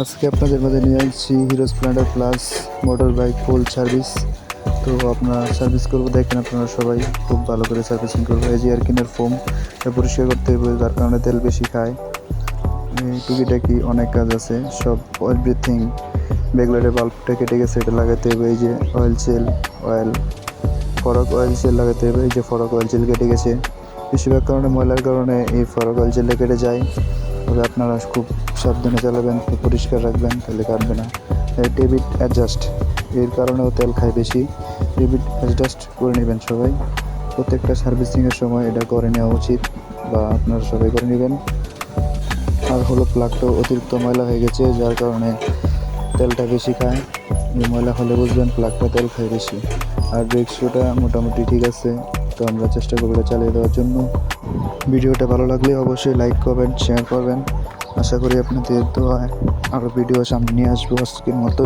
আজকে আপনাদের মাঝে নিয়ে আসছি hero Splendor plus motor bike ফুল সার্ভিস। তো আপনার সার্ভিস করবো, দেখেন আপনারা সবাই খুব ভালো করে সার্ভিসিং করবো। এই যে এয়ারকিনের ফোম এটা পরিষ্কার করতে হবে, যার কারণে তেল বেশি খায়। এই টুকিটাকি অনেক কাজ আছে, সব এভরিথিং। ব্যাকলাইটের বাল্বটা কেটে গেছে, এটা লাগাতে হবে। এই যে অয়েল সেল, অয়েল ফরক অয়েল সেল লাগাতে হবে। এই যে ফরক অয়েল সেল কেটে গেছে, বেশিরভাগ কারণে ময়লার কারণে এই ফরক অয়েল সেলটা কেটে যায়। তবে আপনারা খুব সাবধানে চালাবেন, পরিষ্কার রাখবেন, তাহলে কাটবে না। ডেবিট অ্যাডজাস্ট, এর কারণেও তেল খায় বেশি। ডেবিট অ্যাডজাস্ট করে নেবেন সবাই, প্রত্যেকটা সার্ভিসিংয়ের সময় এটা করে নেওয়া উচিত, বা আপনারা সবাই করে নেবেন। আর হলো প্লাগটাও অতিরিক্ত ময়লা হয়ে গেছে, যার কারণে তেলটা বেশি খায়। ময়লা হলে বুঝবেন প্লাগটা তেল খায় বেশি। আর ব্রেক শুটা মোটামুটি ঠিক আছে, তো আমরা চেষ্টা করবো এটা চালিয়ে দেওয়ার জন্য। ভিডিওটা ভালো লাগলে অবশ্যই লাইক করবেন, শেয়ার করবেন। আশা করি আপনাদের দোয়ায় আরও ভিডিও সামনে নিয়ে আসবো আজকের মতো।